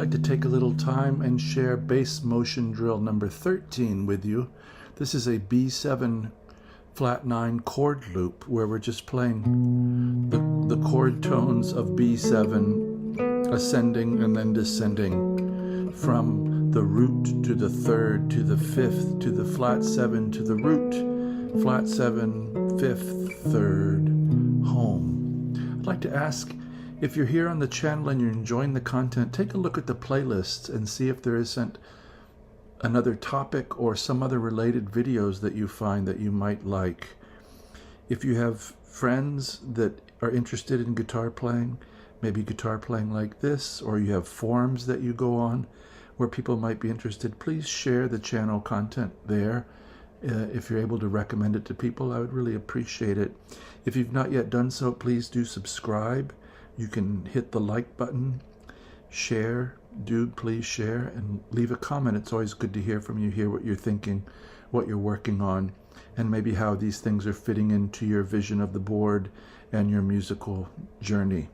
like to take a little time and share bass motion drill number 13 with you. This is a B7 flat 9 chord loop where we're just playing the chord tones of B7 ascending and then descending from the root to the third to the fifth to the flat 7 to the root, flat 7, fifth, third, home. I'd like to ask, if you're here on the channel and you're enjoying the content, take a look at the playlists and see if there isn't another topic or some other related videos that you find that you might like. If you have friends that are interested in guitar playing, maybe guitar playing like this, or you have forums that you go on where people might be interested, please share the channel content there. If you're able to recommend it to people, I would really appreciate it. If you've not yet done so, please do subscribe. You can hit the like button, share, please share, and leave a comment. It's always good to hear from you, hear what you're thinking, what you're working on, and maybe how these things are fitting into your vision of the board and your musical journey.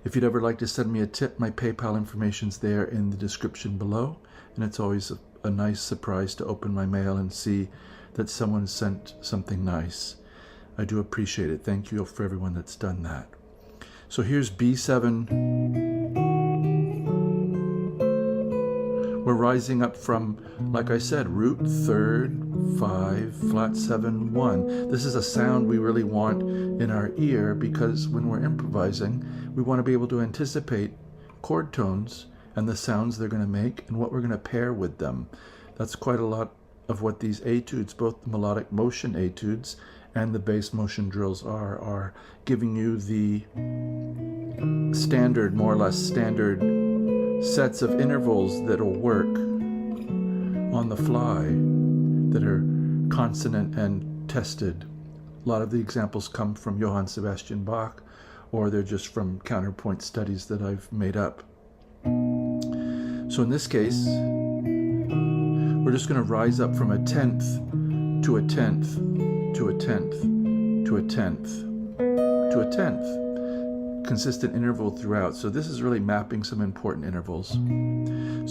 If you'd ever like to send me a tip, my PayPal information's there in the description below, and it's always a nice surprise to open my mail and see that someone sent something nice. I do appreciate it. Thank you for everyone that's done that. So here's B7. We're rising up from, like I said, root, third, 5, flat 7, 1. This is a sound we really want in our ear because when we're improvising, we want to be able to anticipate chord tones and the sounds they're going to make and what we're going to pair with them. That's quite a lot of what these etudes, both the melodic motion etudes and the bass motion drills are giving you the standard, more or less standard sets of intervals that'll work on the fly that are consonant and tested. A lot of the examples come from Johann Sebastian Bach, or they're just from counterpoint studies that I've made up. So in this case, we're just going to rise up from a tenth to a tenth to a tenth to a tenth to a tenth. Consistent interval throughout. So this is really mapping some important intervals.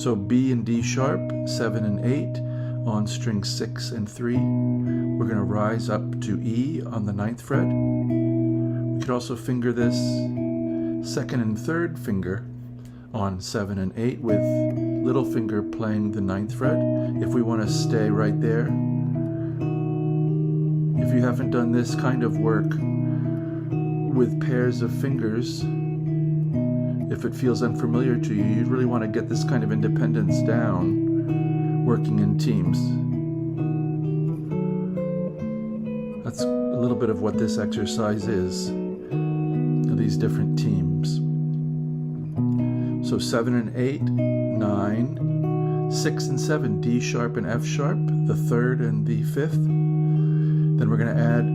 So B and D sharp, 7 and 8 on string 6 and 3. We're going to rise up to E on the 9th fret. We could also finger this second and third finger on 7 and 8 with little finger playing the 9th fret if we want to stay right there. If you haven't done this kind of work with pairs of fingers, if it feels unfamiliar to you, you'd really want to get this kind of independence down working in teams. That's a little bit of what this exercise is, these different teams. So 7 and 8, 9, 6 and 7, D sharp and F sharp, the 3rd and the 5th. Then we're going to add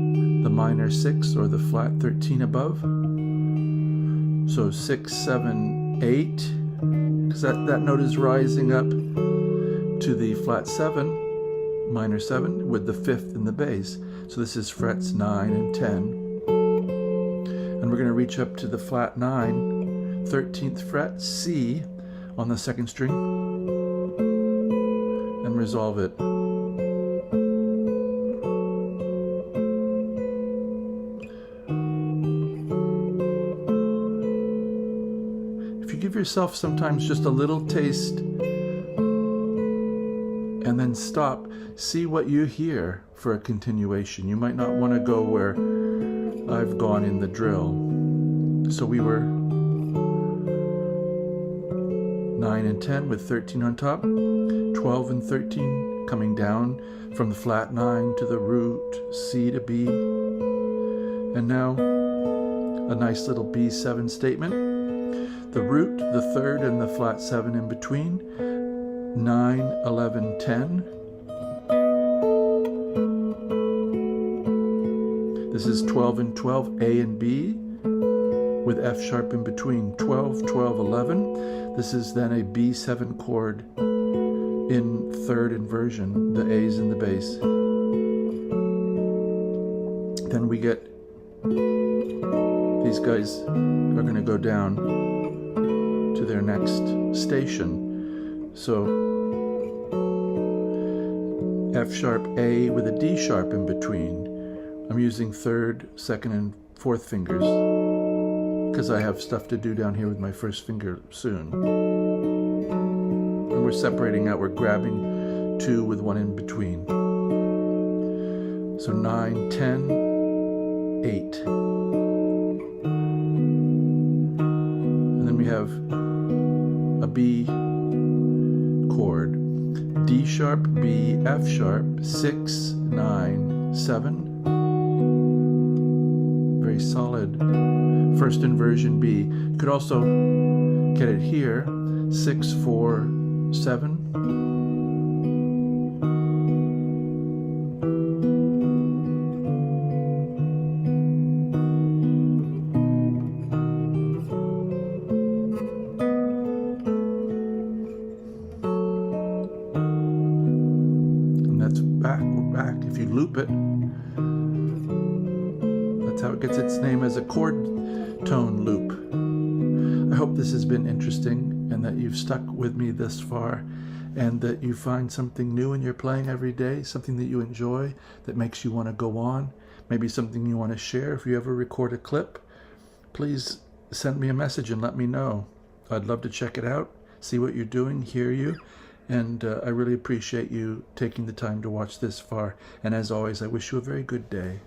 the minor 6 or the flat 13 above. So 6, 7, 8, because that note is rising up to the flat 7, minor 7, with the 5th in the bass. So this is frets 9 and 10. And we're going to reach up to the flat 9, 13th fret, C, on the 2nd string, and resolve it. Give yourself sometimes just a little taste and then stop. See what you hear for a continuation. You might not want to go where I've gone in the drill. So we were 9 and 10 with 13 on top, 12 and 13 coming down from the flat 9 to the root, C to B, and now a nice little B7 statement. The root, the 3rd, and the flat 7 in between, 9, 11, 10. This is 12 and 12, A and B, with F sharp in between, 12, 12, 11. This is then a B7 chord in 3rd inversion, the A's in the bass. Then we get, these guys are going to go down to their next station. So F sharp A with a D sharp in between. I'm using third, second, and fourth fingers because I have stuff to do down here with my first finger soon. And we're separating out, we're grabbing 2 with 1 in between. So 9, 10, 8. And then we have a B chord. D sharp, B, F sharp, 6, 9, 7. Very solid first inversion B. You could also get it here, 6, 4, 7. And that's back, we're back. If you loop it, that's how it gets its name as a chord tone loop. I hope this has been interesting and that you've stuck with me this far and that you find something new in your playing every day, something that you enjoy, that makes you want to go on, maybe something you want to share. If you ever record a clip, please send me a message and let me know. I'd love to check it out, see what you're doing, hear you, and I really appreciate you taking the time to watch this far. And as always, I wish you a very good day.